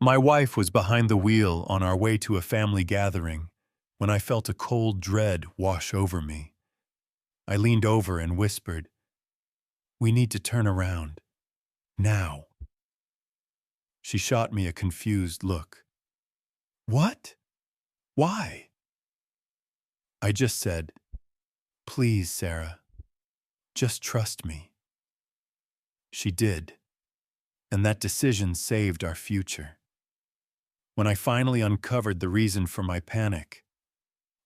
My wife was behind the wheel on our way to a family gathering when I felt a cold dread wash over me. I leaned over and whispered, "We need to turn around. Now." She shot me a confused look. "What? Why?" I just said, "Please, Sarah, just trust me." She did, and that decision saved our future. When I finally uncovered the reason for my panic,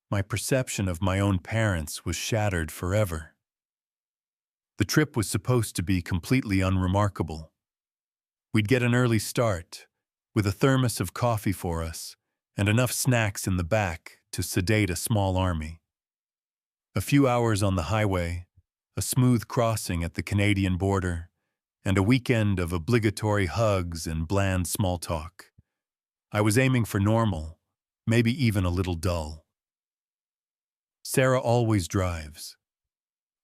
my perception of my own parents was shattered forever. The trip was supposed to be completely unremarkable. We'd get an early start, with a thermos of coffee for us and enough snacks in the back to sedate a small army. A few hours on the highway, a smooth crossing at the Canadian border, and a weekend of obligatory hugs and bland small talk. I was aiming for normal, maybe even a little dull. Sarah always drives.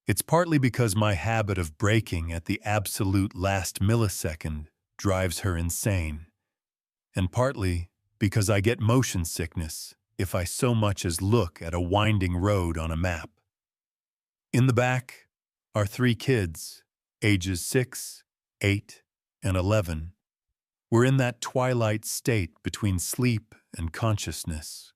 It's partly because my habit of braking at the absolute last millisecond drives her insane, and partly because I get motion sickness if I so much as look at a winding road on a map. In the back, our 3 kids, ages 6, 8, and 11, were in that twilight state between sleep and consciousness,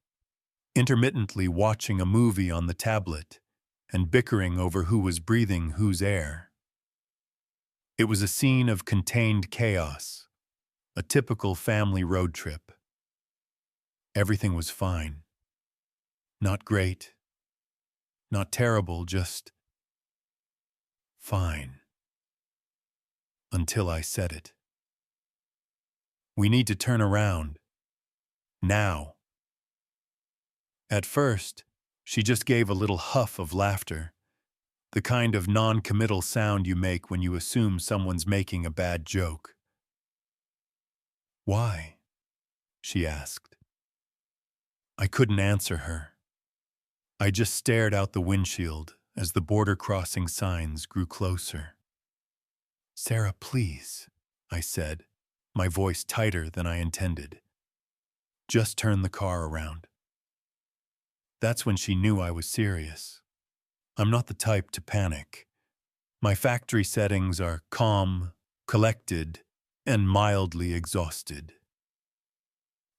intermittently watching a movie on the tablet and bickering over who was breathing whose air. It was a scene of contained chaos, a typical family road trip. Everything was fine. Not great. Not terrible, just fine. Until I said it. "We need to turn around. Now." At first, she just gave a little huff of laughter, the kind of non-committal sound you make when you assume someone's making a bad joke. "Why?" she asked. I couldn't answer her. I just stared out the windshield as the border crossing signs grew closer. "Sarah, please," I said, my voice tighter than I intended. "Just turn the car around." That's when she knew I was serious. I'm not the type to panic. My factory settings are calm, collected, and mildly exhausted.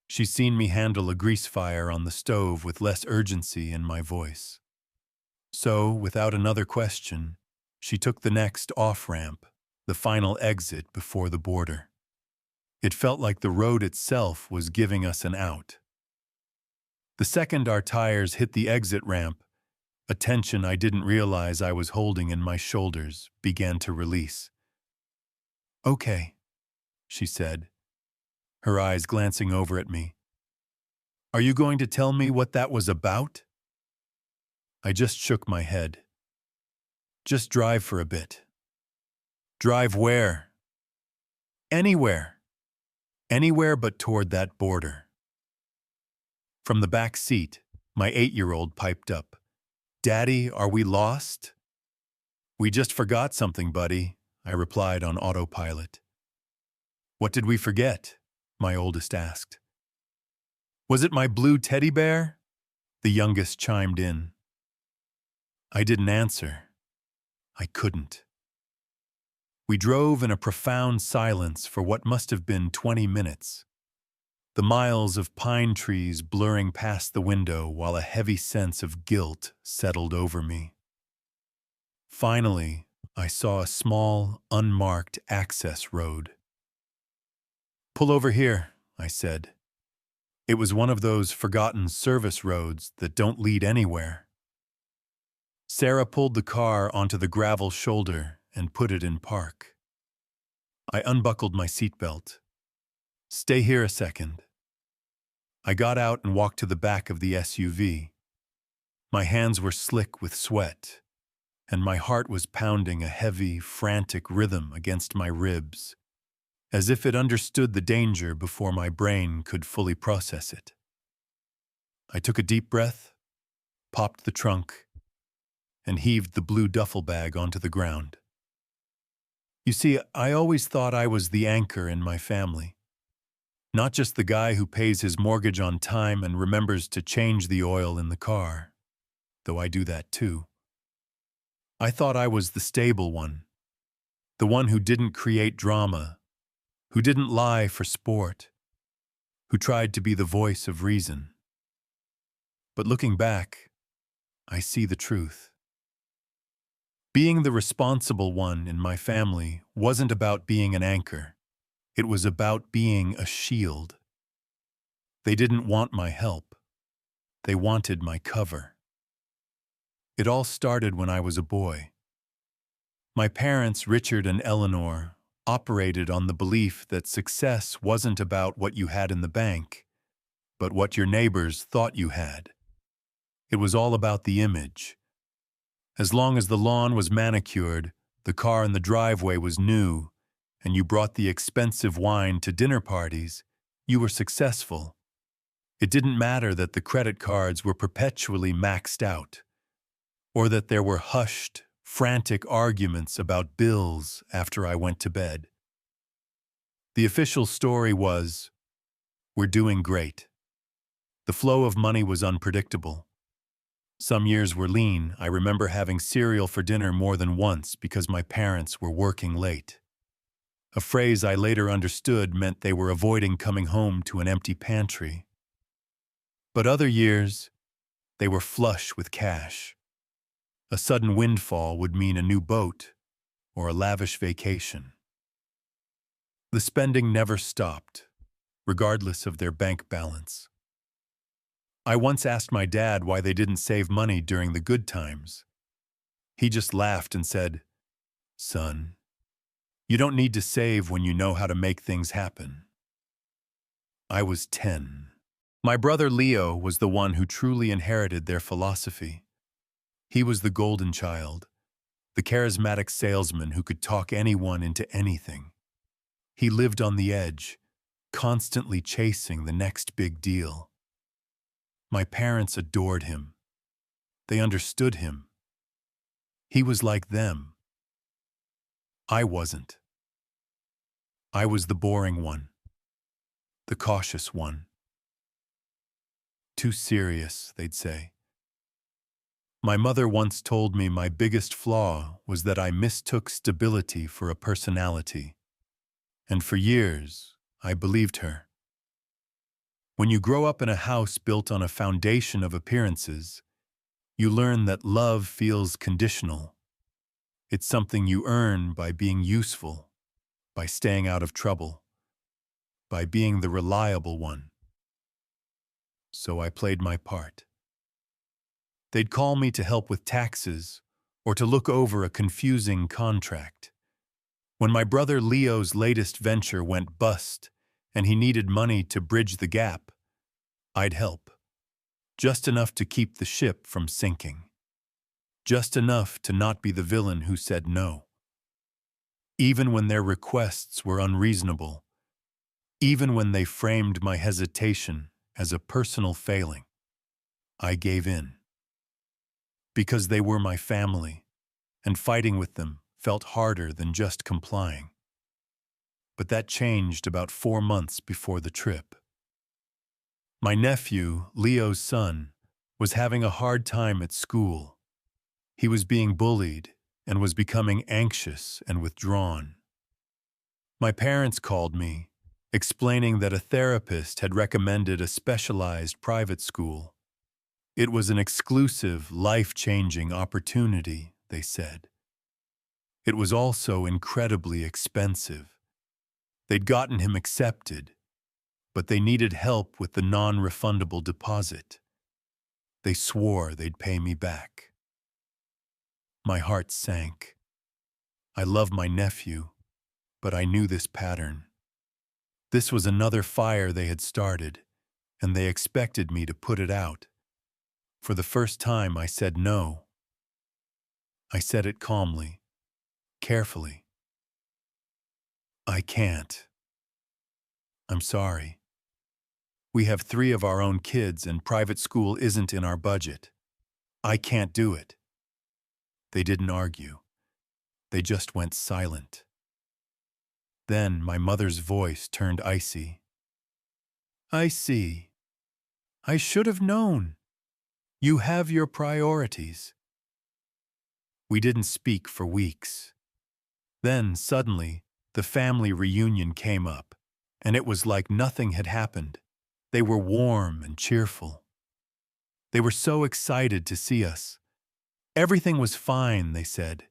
She's seen me handle a grease fire on the stove with less urgency in my voice. So, without another question, she took the next off-ramp, the final exit before the border. It felt like the road itself was giving us an out. The second our tires hit the exit ramp, a tension I didn't realize I was holding in my shoulders began to release. "Okay," she said, her eyes glancing over at me. "Are you going to tell me what that was about?" I just shook my head. "Just drive for a bit." "Drive where?" "Anywhere. Anywhere but toward that border." From the back seat, my 8-year-old piped up, "Daddy, are we lost?" "We just forgot something, buddy," I replied on autopilot. "What did we forget?" my oldest asked. "Was it my blue teddy bear?" the youngest chimed in. I didn't answer. I couldn't. We drove in a profound silence for what must have been 20 minutes. The miles of pine trees blurring past the window while a heavy sense of guilt settled over me. Finally, I saw a small, unmarked access road. "Pull over here," I said. It was one of those forgotten service roads that don't lead anywhere. Sarah pulled the car onto the gravel shoulder and put it in park. I unbuckled my seatbelt. "Stay here a second." I got out and walked to the back of the SUV. My hands were slick with sweat, and my heart was pounding a heavy, frantic rhythm against my ribs, as if it understood the danger before my brain could fully process it. I took a deep breath, popped the trunk, and heaved the blue duffel bag onto the ground. You see, I always thought I was the anchor in my family. Not just the guy who pays his mortgage on time and remembers to change the oil in the car, though I do that too. I thought I was the stable one, the one who didn't create drama, who didn't lie for sport, who tried to be the voice of reason. But looking back, I see the truth. Being the responsible one in my family wasn't about being an anchor. It was about being a shield. They didn't want my help. They wanted my cover. It all started when I was a boy. My parents, Richard and Eleanor, operated on the belief that success wasn't about what you had in the bank, but what your neighbors thought you had. It was all about the image. As long as the lawn was manicured, the car in the driveway was new, and you brought the expensive wine to dinner parties, you were successful. It didn't matter that the credit cards were perpetually maxed out, or that there were hushed, frantic arguments about bills after I went to bed. The official story was, "We're doing great." The flow of money was unpredictable. Some years were lean. I remember having cereal for dinner more than once because my parents were working late. A phrase I later understood meant they were avoiding coming home to an empty pantry. But other years, they were flush with cash. A sudden windfall would mean a new boat or a lavish vacation. The spending never stopped, regardless of their bank balance. I once asked my dad why they didn't save money during the good times. He just laughed and said, "Son, you don't need to save when you know how to make things happen." I was 10. My brother Leo was the one who truly inherited their philosophy. He was the golden child, the charismatic salesman who could talk anyone into anything. He lived on the edge, constantly chasing the next big deal. My parents adored him. They understood him. He was like them. I wasn't. I was the boring one, the cautious one. Too serious, they'd say. My mother once told me my biggest flaw was that I mistook stability for a personality. And for years, I believed her. When you grow up in a house built on a foundation of appearances, you learn that love feels conditional. It's something you earn by being useful, by staying out of trouble, by being the reliable one. So I played my part. They'd call me to help with taxes or to look over a confusing contract. When my brother Leo's latest venture went bust and he needed money to bridge the gap, I'd help. Just enough to keep the ship from sinking. Just enough to not be the villain who said no. Even when their requests were unreasonable, even when they framed my hesitation as a personal failing, I gave in. Because they were my family, and fighting with them felt harder than just complying. But that changed about 4 months before the trip. My nephew, Leo's son, was having a hard time at school. He was being bullied and was becoming anxious and withdrawn. My parents called me, explaining that a therapist had recommended a specialized private school. It was an exclusive, life-changing opportunity, they said. It was also incredibly expensive. They'd gotten him accepted, but they needed help with the non-refundable deposit. They swore they'd pay me back. My heart sank. I love my nephew, but I knew this pattern. This was another fire they had started, and they expected me to put it out. For the first time, I said no. I said it calmly, carefully. I can't. I'm sorry. We have 3 of our own kids and private school isn't in our budget. I can't do it. They didn't argue. They just went silent. Then my mother's voice turned icy. I see. I should have known. You have your priorities. We didn't speak for weeks. Then, suddenly, the family reunion came up, and it was like nothing had happened. They were warm and cheerful. They were so excited to see us. Everything was fine, they said.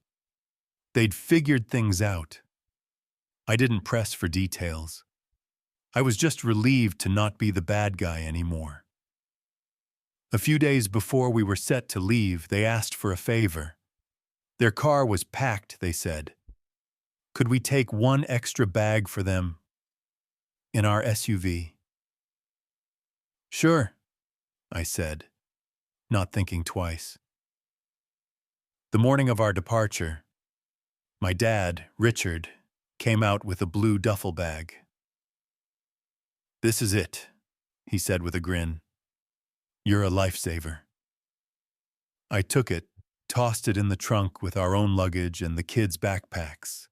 They'd figured things out. I didn't press for details. I was just relieved to not be the bad guy anymore. A few days before we were set to leave, they asked for a favor. Their car was packed, they said. Could we take one extra bag for them in our SUV? Sure, I said, not thinking twice. The morning of our departure, my dad, Richard, came out with a blue duffel bag. This is it, he said with a grin. You're a lifesaver. I took it, tossed it in the trunk with our own luggage and the kids' backpacks,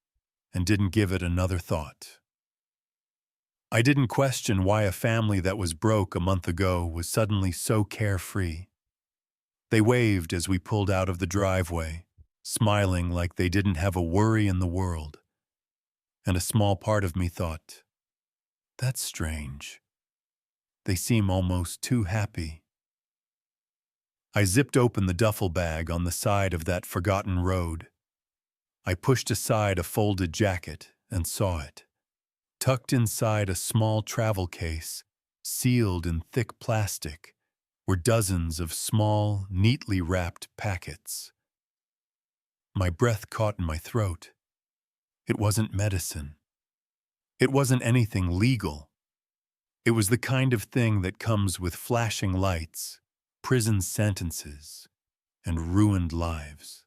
and didn't give it another thought. I didn't question why a family that was broke a month ago was suddenly so carefree. They waved as we pulled out of the driveway, smiling like they didn't have a worry in the world. And a small part of me thought, that's strange. They seem almost too happy. I zipped open the duffel bag on the side of that forgotten road. I pushed aside a folded jacket and saw it. Tucked inside a small travel case, sealed in thick plastic, were dozens of small, neatly wrapped packets. My breath caught in my throat. It wasn't medicine. It wasn't anything legal. It was the kind of thing that comes with flashing lights, prison sentences, and ruined lives.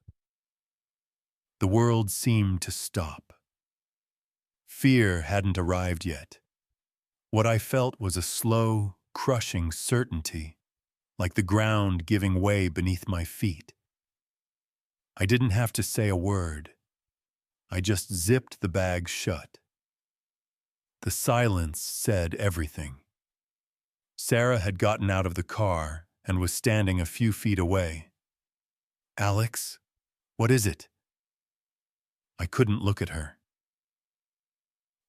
The world seemed to stop. Fear hadn't arrived yet. What I felt was a slow, crushing certainty, like the ground giving way beneath my feet. I didn't have to say a word. I just zipped the bag shut. The silence said everything. Sarah had gotten out of the car and was standing a few feet away. Alex, what is it? I couldn't look at her.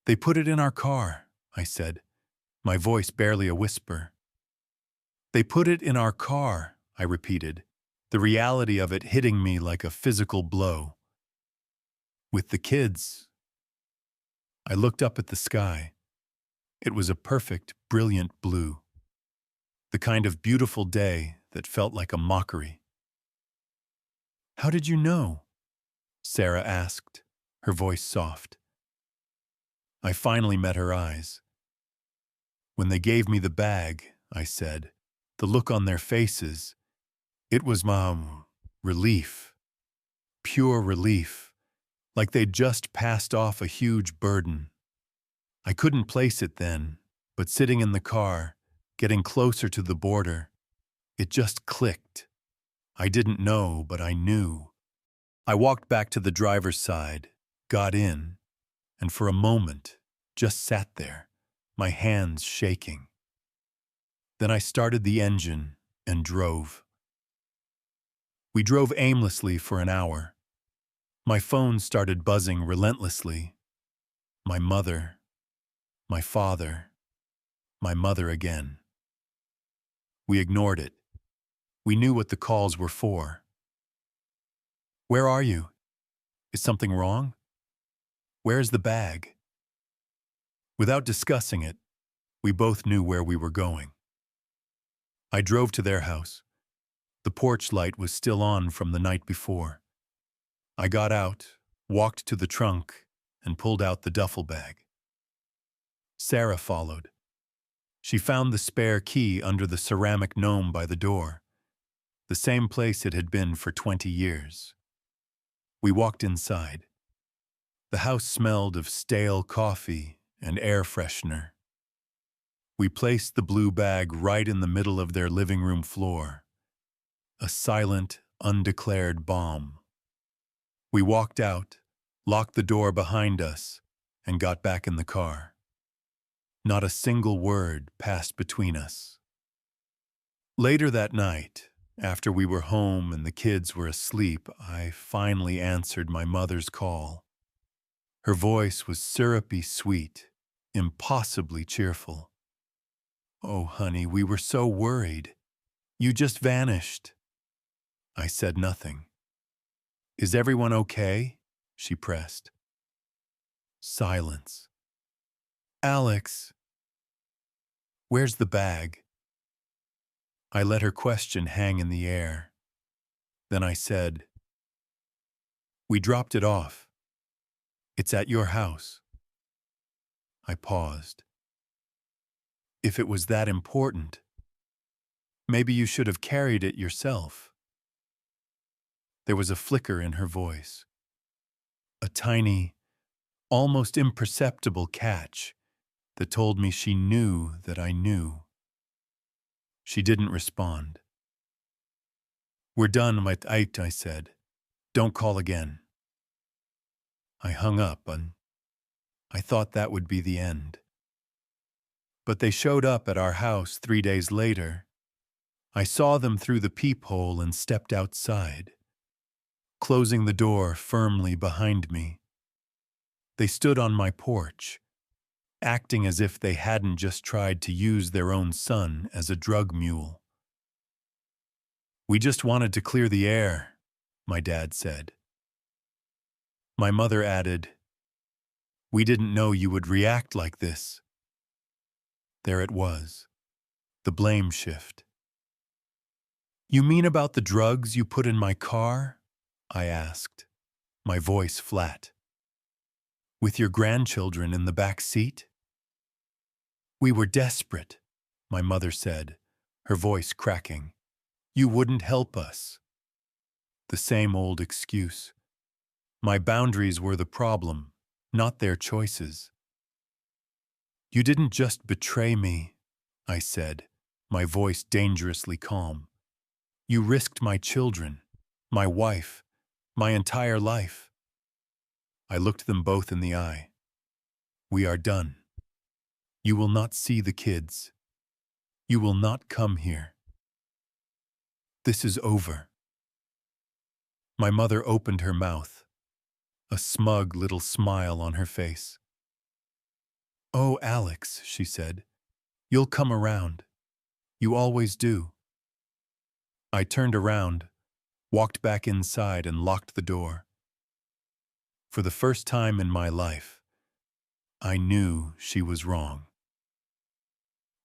They put it in our car, I said, my voice barely a whisper. They put it in our car, I repeated, the reality of it hitting me like a physical blow. With the kids. I looked up at the sky. It was a perfect, brilliant blue. The kind of beautiful day that felt like a mockery. How did you know? Sarah asked, her voice soft. I finally met her eyes. When they gave me the bag, I said, the look on their faces, it was relief. Pure relief, like they'd just passed off a huge burden. I couldn't place it then, but sitting in the car, getting closer to the border, it just clicked. I didn't know, but I knew. I walked back to the driver's side, got in, and for a moment, just sat there, my hands shaking. Then I started the engine and drove. We drove aimlessly for an hour. My phone started buzzing relentlessly. My mother, my father, my mother again. We ignored it. We knew what the calls were for. Where are you? Is something wrong? Where's the bag? Without discussing it, we both knew where we were going. I drove to their house. The porch light was still on from the night before. I got out, walked to the trunk, and pulled out the duffel bag. Sarah followed. She found the spare key under the ceramic gnome by the door, the same place it had been for 20 years. We walked inside. The house smelled of stale coffee and air freshener. We placed the blue bag right in the middle of their living room floor, a silent, undeclared bomb. We walked out, locked the door behind us, and got back in the car. Not a single word passed between us. Later that night, after we were home and the kids were asleep, I finally answered my mother's call. Her voice was syrupy sweet, impossibly cheerful. "Oh, honey, we were so worried. You just vanished." I said nothing. "Is everyone okay?" she pressed. Silence. "Alex, where's the bag?" I let her question hang in the air. Then I said, "We dropped it off. It's at your house." I paused. "If it was that important, maybe you should have carried it yourself." There was a flicker in her voice. A tiny, almost imperceptible catch that told me she knew that I knew. She didn't respond. "We're done with it," I said. "Don't call again." I hung up and I thought that would be the end. But they showed up at our house 3 days later. I saw them through the peephole and stepped outside, closing the door firmly behind me. They stood on my porch, acting as if they hadn't just tried to use their own son as a drug mule. "We just wanted to clear the air," my dad said. My mother added, "We didn't know you would react like this." There it was, the blame shift. "You mean about the drugs you put in my car?" I asked, my voice flat. "With your grandchildren in the back seat?" "We were desperate," my mother said, her voice cracking. "You wouldn't help us." The same old excuse. My boundaries were the problem, not their choices. "You didn't just betray me," I said, my voice dangerously calm. "You risked my children, my wife, my entire life." I looked them both in the eye. "We are done. You will not see the kids. You will not come here. This is over." My mother opened her mouth, a smug little smile on her face. "Oh, Alex," she said, "you'll come around. You always do." I turned around, walked back inside, and locked the door. For the first time in my life, I knew she was wrong.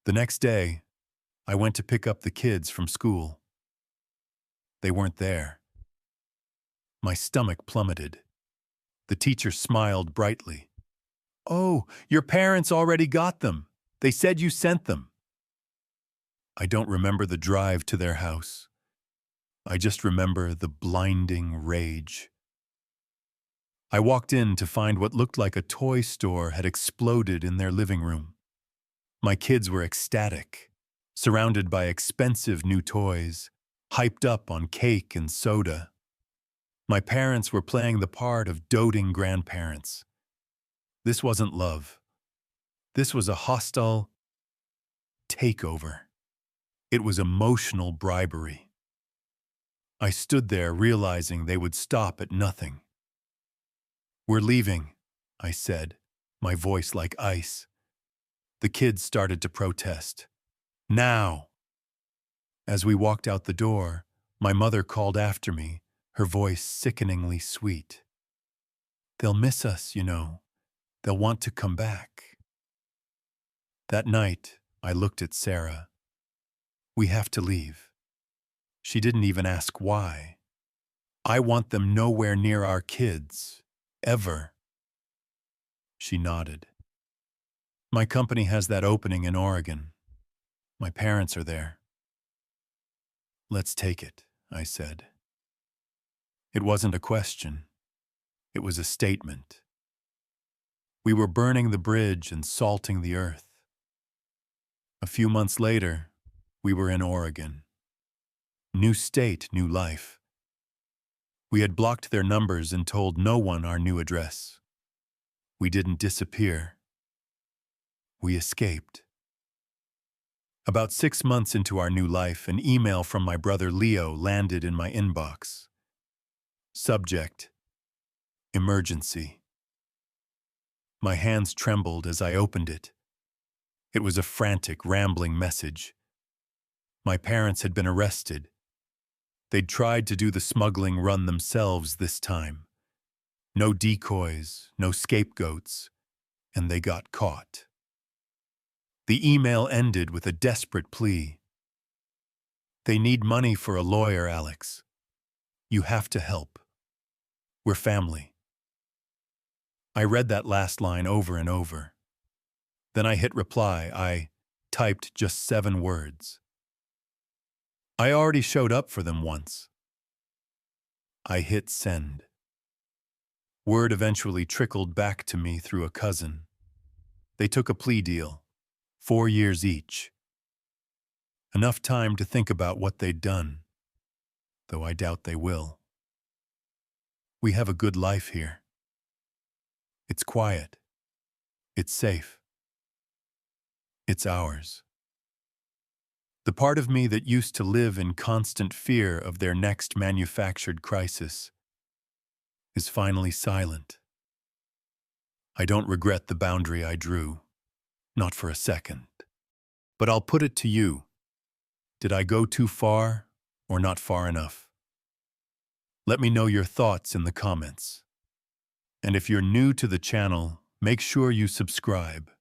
The next day, I went to pick up the kids from school. They weren't there. My stomach plummeted. The teacher smiled brightly. "Oh, your parents already got them. They said you sent them." I don't remember the drive to their house. I just remember the blinding rage. I walked in to find what looked like a toy store had exploded in their living room. My kids were ecstatic, surrounded by expensive new toys, hyped up on cake and soda. My parents were playing the part of doting grandparents. This wasn't love. This was a hostile takeover. It was emotional bribery. I stood there realizing they would stop at nothing. "We're leaving," I said, my voice like ice. The kids started to protest. "Now!" As we walked out the door, my mother called after me, her voice sickeningly sweet. "They'll miss us, you know. They'll want to come back." That night, I looked at Sarah. "We have to leave." She didn't even ask why. "I want them nowhere near our kids. Ever." She nodded. "My company has that opening in Oregon. My parents are there." "Let's take it," I said. It wasn't a question. It was a statement. We were burning the bridge and salting the earth. A few months later, we were in Oregon. New state, new life. We had blocked their numbers and told no one our new address. We didn't disappear. We escaped. About 6 months into our new life, an email from my brother Leo landed in my inbox. Subject: Emergency. My hands trembled as I opened it. It was a frantic, rambling message. My parents had been arrested. They'd tried to do the smuggling run themselves this time. No decoys, no scapegoats, and they got caught. The email ended with a desperate plea. They need money for a lawyer, Alex. You have to help. We're family. I read that last line over and over. Then I hit reply. I typed just 7 words. I already showed up for them once. I hit send. Word eventually trickled back to me through a cousin. They took a plea deal, 4 years each. Enough time to think about what they'd done, though I doubt they will. We have a good life here. It's quiet. It's safe. It's ours. The part of me that used to live in constant fear of their next manufactured crisis is finally silent. I don't regret the boundary I drew, not for a second. But I'll put it to you. Did I go too far or not far enough? Let me know your thoughts in the comments. And if you're new to the channel, make sure you subscribe.